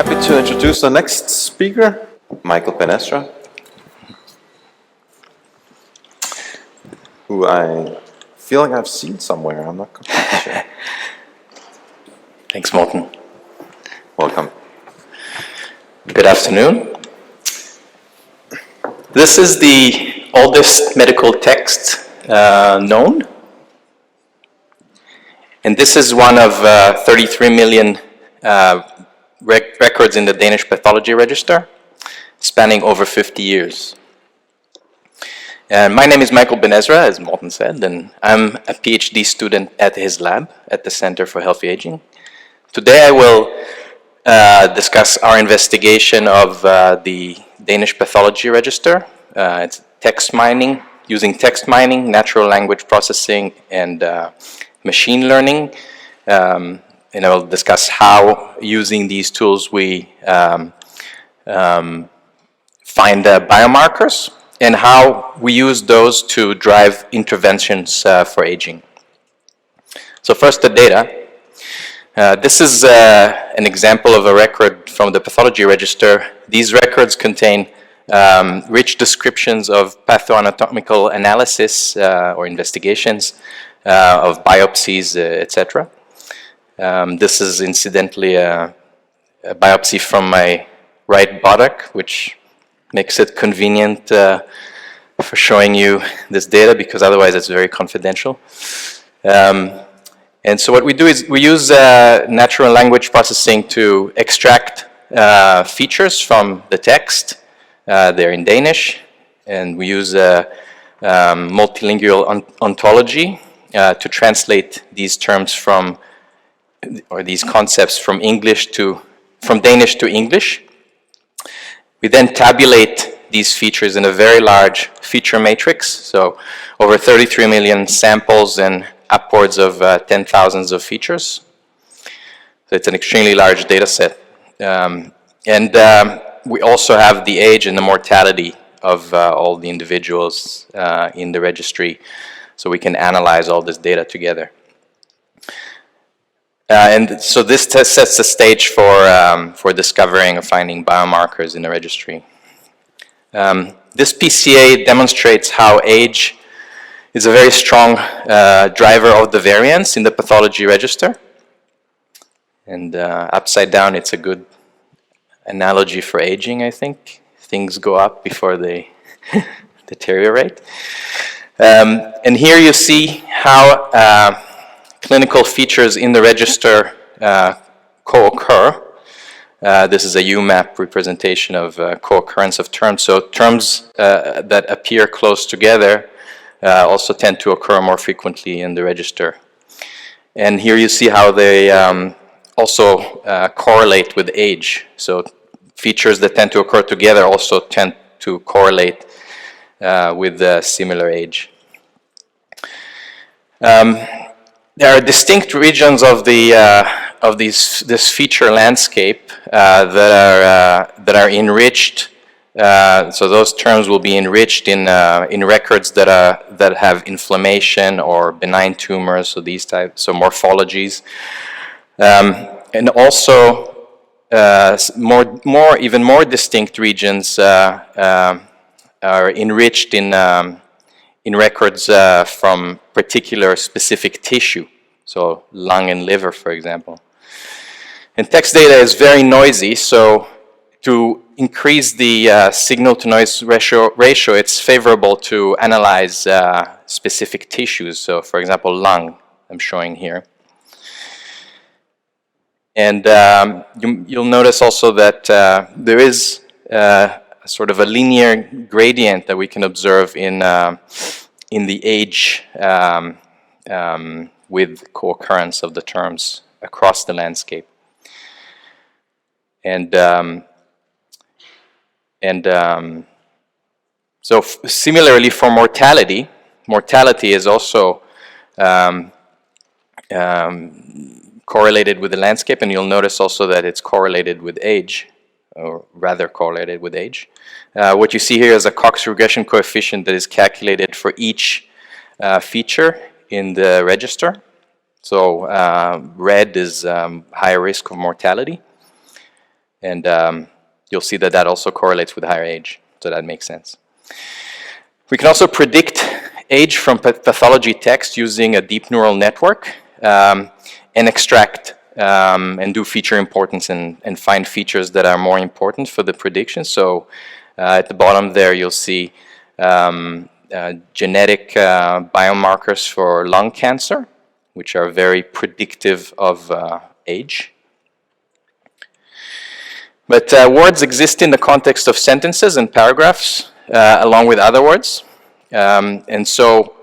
happy to introduce the next speaker, Michael Ben Ezra, who I feel like I've seen somewhere. I'm not completely sure. Thanks, Morten. Welcome. Good afternoon. This is the oldest medical text known. And this is one of 33 million records in the Danish pathology register, spanning over 50 years. And my name is Michael Ben Ezra, as Morten said, and I'm a PhD student at his lab at the Center for Healthy Aging. Today I will discuss our investigation of the Danish pathology register. It's text mining, using text mining, natural language processing, and machine learning. And I will discuss how, using these tools, we find biomarkers and how we use those to drive interventions for aging. So first, the data. This is an example of a record from the pathology register. These records contain rich descriptions of pathoanatomical analysis or investigations of biopsies, etc. This is incidentally a biopsy from my right buttock, which makes it convenient for showing you this data, because otherwise it's very confidential. And so what we do is we use natural language processing to extract features from the text. They're in Danish, and we use multilingual ontology to translate these terms from, or these concepts from Danish to English. We then tabulate these features in a very large feature matrix, so over 33 million samples and upwards of 10,000 of features. So it's an extremely large data set. We also have the age and the mortality of all the individuals in the registry, so we can analyze all this data together. And so this sets the stage for discovering or finding biomarkers in the registry. This PCA demonstrates how age is a very strong driver of the variance in the pathology register. And upside down, it's a good analogy for aging, I think. Things go up before they deteriorate. And here you see how clinical features in the register co-occur. This is a UMAP representation of co-occurrence of terms. So terms that appear close together also tend to occur more frequently in the register. And here you see how they also correlate with age. So features that tend to occur together also tend to correlate with similar age. There are distinct regions of this feature landscape that are enriched. So those terms will be enriched in records that have inflammation or benign tumors. So these types, so morphologies, and also even more distinct regions are enriched in records from particular specific tissue, so lung and liver, for example. And text data is very noisy, so to increase the signal-to-noise ratio, it's favorable to analyze specific tissues. So, for example, lung, I'm showing here. And you'll notice also that there is sort of a linear gradient that we can observe in the age with co-occurrence of the terms across the landscape. And so similarly for mortality is also correlated with the landscape, and you'll notice also that it's correlated with age, or rather correlated with age. What you see here is a Cox regression coefficient that is calculated for each feature in the register. So red is higher risk of mortality. And you'll see that that also correlates with higher age, so that makes sense. We can also predict age from pathology text using a deep neural network and extract and do feature importance and find features that are more important for the prediction. So at the bottom there you'll see genetic biomarkers for lung cancer, which are very predictive of age. But words exist in the context of sentences and paragraphs, along with other words. And so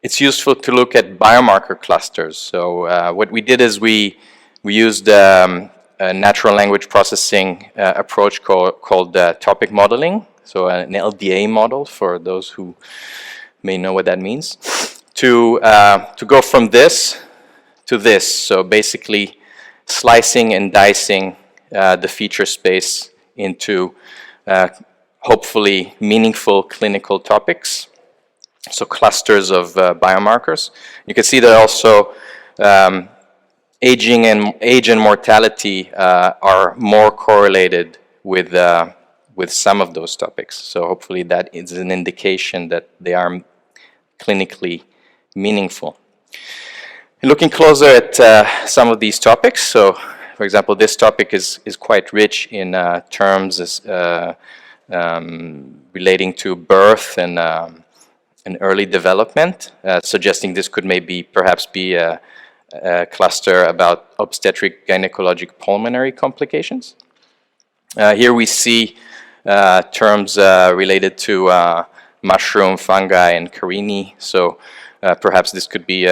it's useful to look at biomarker clusters. So what we did is we used a natural language processing approach called topic modeling. So an LDA model, for those who may know what that means, to go from this to this. So basically slicing and dicing the feature space into hopefully meaningful clinical topics, so clusters of biomarkers. You can see that also age and mortality are more correlated with some of those topics. So hopefully that is an indication that they are clinically meaningful. Looking closer at some of these topics, so for example, this topic is quite rich in terms relating to birth and early development, suggesting this could maybe perhaps be a cluster about obstetric gynecologic pulmonary complications. Here we see terms related to mushroom, fungi, and carini. So perhaps this could be,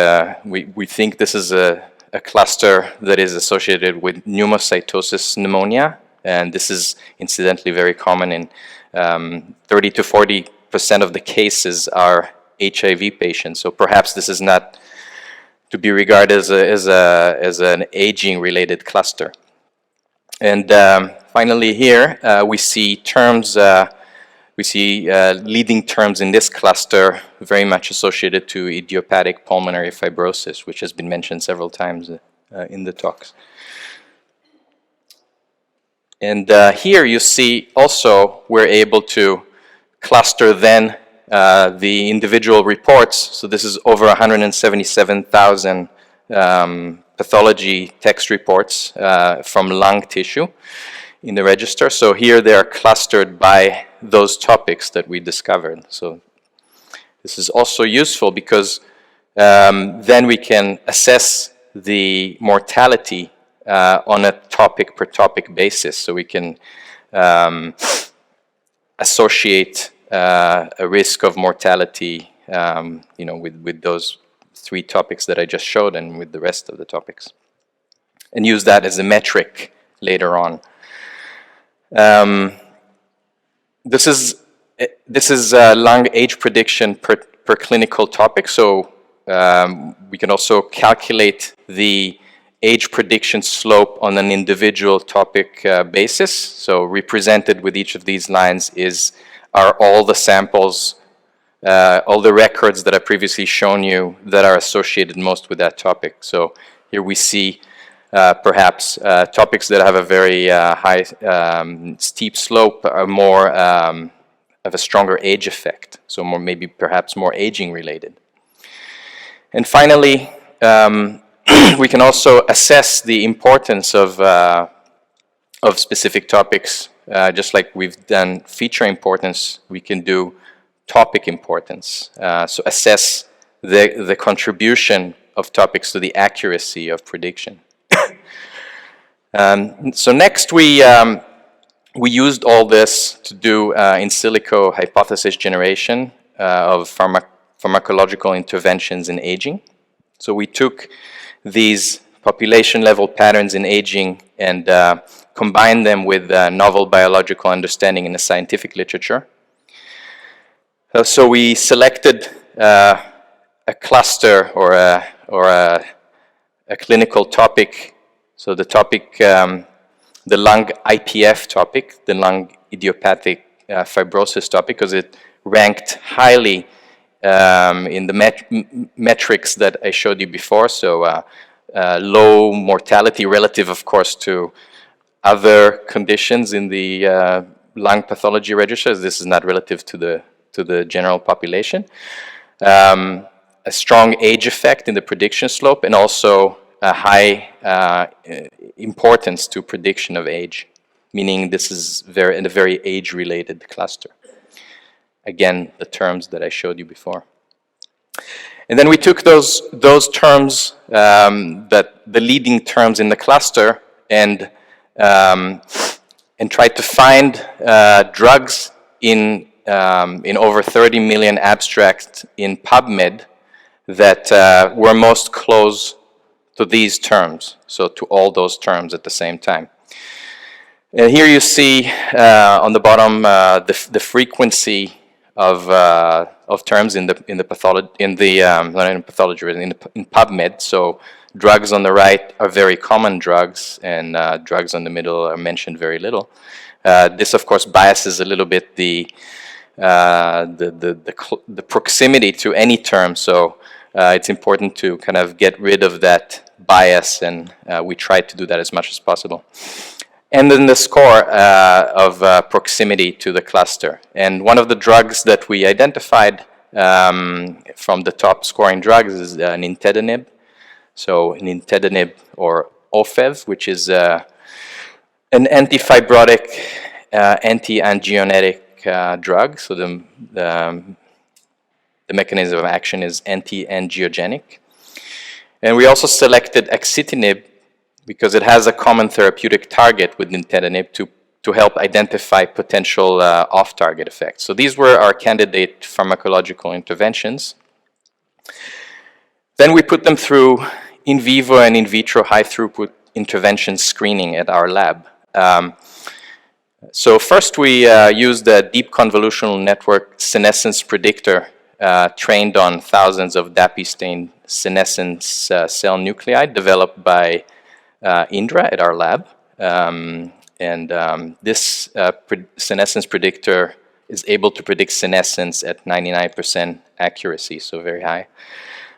we think this is a cluster that is associated with pneumocytosis pneumonia, and this is incidentally very common in 30 to 40% of the cases are HIV patients. So perhaps this is not to be regarded as an aging-related cluster. And finally here we see terms. We see leading terms in this cluster very much associated to idiopathic pulmonary fibrosis, which has been mentioned several times in the talks. And here you see also we're able to cluster then the individual reports. So this is over 177,000 pathology text reports from lung tissue in the register. So here they are clustered by those topics that we discovered. So this is also useful because then we can assess the mortality on a topic per topic basis. So we can associate a risk of mortality, with those 3 topics that I just showed and with the rest of the topics, and use that as a metric later on. This is lung age prediction per clinical topic. So we can also calculate the age prediction slope on an individual topic basis. So represented with each of these lines are all the samples, all the records that I've previously shown you that are associated most with that topic. So here we see perhaps topics that have a very high steep slope are more of a stronger age effect, so maybe perhaps more aging related. And finally, we can also assess the importance of specific topics. Just like we've done feature importance, we can do topic importance. So assess the contribution of topics to the accuracy of prediction. So next we used all this to do in silico hypothesis generation of pharmacological interventions in aging. So we took these population level patterns in aging and combined them with novel biological understanding in the scientific literature. So we selected a cluster or a clinical topic. So the topic, the lung IPF topic, the lung idiopathic fibrosis topic, because it ranked highly in the metrics that I showed you before. So low mortality relative, of course, to other conditions in the lung pathology registers. This is not relative to the general population. A strong age effect in the prediction slope, and also a high importance to prediction of age, meaning this is in a very age-related cluster. Again, the terms that I showed you before. And then we took those terms, the leading terms in the cluster, and tried to find drugs in over 30 million abstracts in PubMed that were most close to these terms, so to all those terms at the same time. And here you see on the bottom the frequency of terms in PubMed. So drugs on the right are very common drugs, and drugs on the middle are mentioned very little. This, of course, biases a little bit the proximity to any term. So it's important to kind of get rid of that bias, and we try to do that as much as possible. And then the score of proximity to the cluster. And one of the drugs that we identified from the top scoring drugs is nintedanib. So nintedanib, or OFEV, which is an antifibrotic, anti-angionetic drug. So the mechanism of action is anti-angiogenic. And we also selected axitinib because it has a common therapeutic target with nintedanib to help identify potential off-target effects. So these were our candidate pharmacological interventions. Then we put them through in vivo and in vitro high-throughput intervention screening at our lab. So first we used a deep convolutional network senescence predictor trained on thousands of DAPI-stained senescence cell nuclei developed by Indra at our lab. This senescence predictor is able to predict senescence at 99% accuracy, so very high,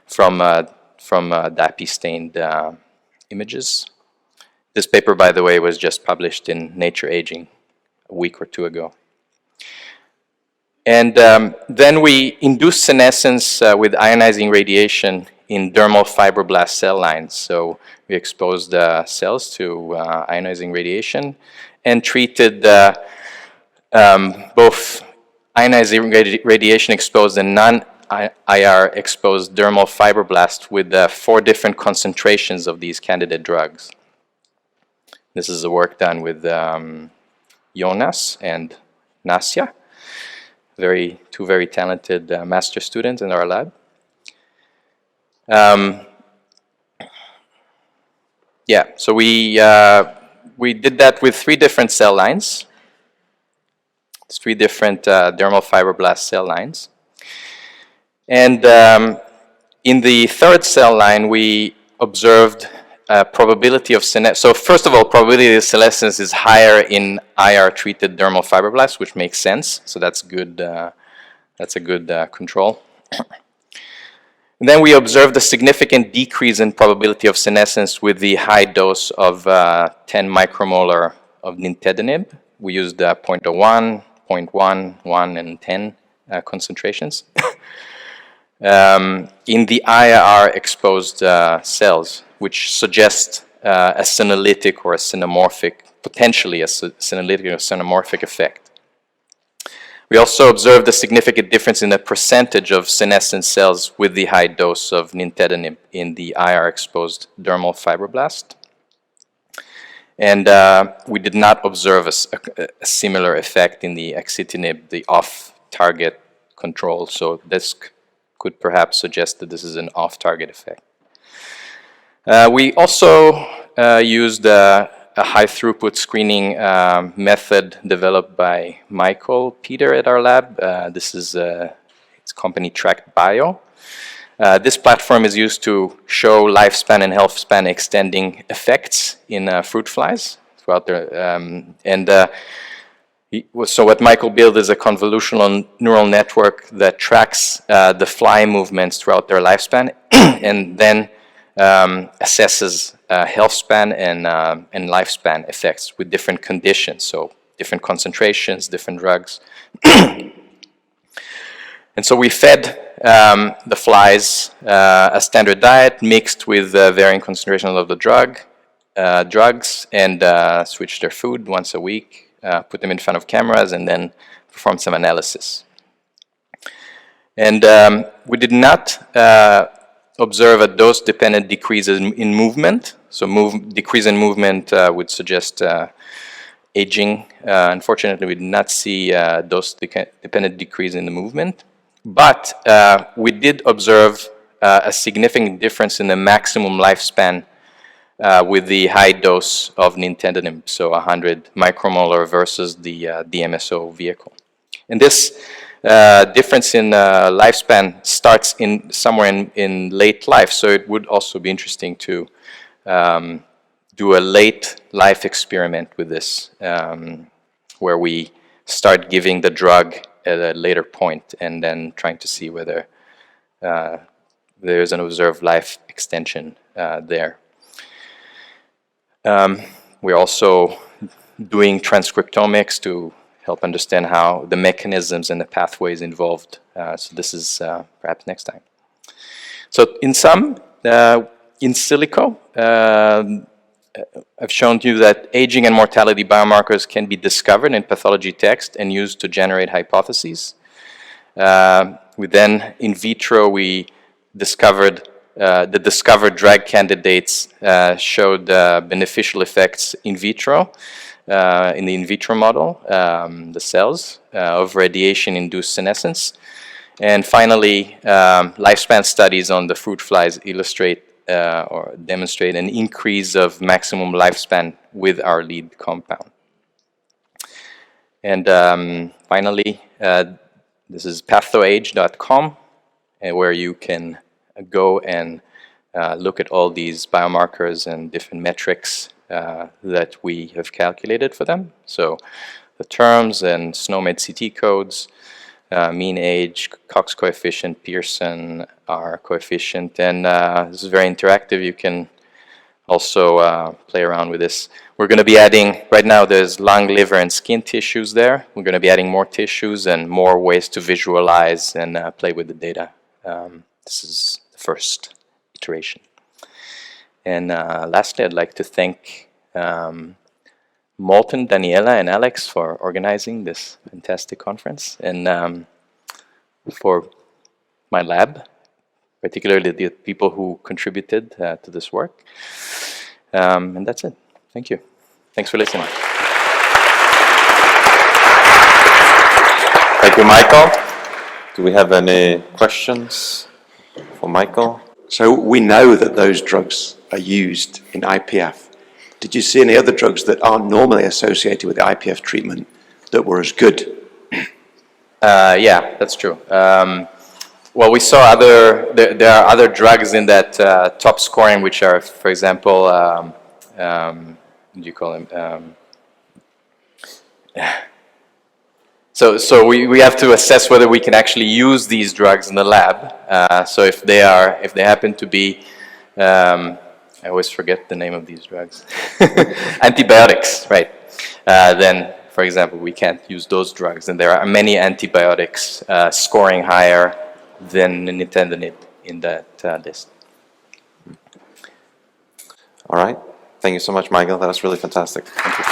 from DAPI-stained images. This paper, by the way, was just published in Nature Aging a week or two ago. And then we induced senescence with ionizing radiation in dermal fibroblast cell lines. So we exposed cells to ionizing radiation and treated both ionizing radiation exposed and non-IR exposed dermal fibroblasts with 4 different concentrations of these candidate drugs. This is the work done with Jonas and Nasya, two very talented master students in our lab. So we did that with 3 different cell lines. It's 3 different dermal fibroblast cell lines. And in the 3rd cell line, we observed probability of senescence. So first of all, probability of senescence is higher in IR-treated dermal fibroblasts, which makes sense. So that's good. That's a good control. And then we observed a significant decrease in probability of senescence with the high dose of 10 micromolar of nintedanib. We used 0.01, 0.1, 1, and 10 concentrations in the IR-exposed cells, which suggest a senolytic or a xenomorphic, potentially a senolytic or xenomorphic effect. We also observed a significant difference in the percentage of senescent cells with the high dose of nintedanib in the IR-exposed dermal fibroblast. And we did not observe a similar effect in the axitinib, the off-target control. So this could perhaps suggest that this is an off-target effect. We also used a high-throughput screening method developed by Michael Peter at our lab. This is its company Tract Bio. This platform is used to show lifespan and health span extending effects in fruit flies throughout their. So what Michael built is a convolutional neural network that tracks the fly movements throughout their lifespan, and then assesses health span and lifespan effects with different conditions, so different concentrations, different drugs. And so we fed the flies a standard diet mixed with varying concentrations of the drugs, and switched their food once a week, put them in front of cameras, and then performed some analysis. And we did not observe a dose-dependent decrease in movement. So decrease in movement would suggest aging. Unfortunately, we did not see a dose-dependent decrease in the movement. But we did observe a significant difference in the maximum lifespan with the high dose of nintedanib, so 100 micromolar versus the DMSO vehicle. And this difference in lifespan starts somewhere in late life, so it would also be interesting to do a late life experiment with this, where we start giving the drug at a later point and then trying to see whether there's an observed life extension there. We're also doing transcriptomics to help understand how the mechanisms and the pathways involved. So this is perhaps next time. So in sum, in silico, I've shown you that aging and mortality biomarkers can be discovered in pathology text and used to generate hypotheses. In vitro, we discovered the discovered drug candidates showed beneficial effects in vitro, in the in vitro model, the cells of radiation-induced senescence. And finally, lifespan studies on the fruit flies illustrate or demonstrate an increase of maximum lifespan with our lead compound. And finally, this is pathoage.com, where you can go and look at all these biomarkers and different metrics that we have calculated for them. So the terms and SNOMED CT codes, mean age, Cox coefficient, Pearson R coefficient, and this is very interactive. You can also play around with this. We're going to be adding, right now there's lung, liver, and skin tissues there. We're going to be adding more tissues and more ways to visualize and play with the data. This is the first iteration. And lastly, I'd like to thank Morten, Daniela, and Alex for organizing this fantastic conference, and for my lab, particularly the people who contributed to this work. And that's it. Thank you. Thanks for listening. Thank you, Michael. Do we have any questions for Michael? So we know that those drugs are used in IPF. Did you see any other drugs that aren't normally associated with the IPF treatment that were as good? Yeah, that's true. Well, we saw there are other drugs in that top scoring, which are, for example, what do you call them? So we have to assess whether we can actually use these drugs in the lab. So if they happen to be, I always forget the name of these drugs, antibiotics, right? Then, for example, we can't use those drugs, and there are many antibiotics scoring higher than nintedanib in that list. All right. Thank you so much, Michael. That was really fantastic. Thank you.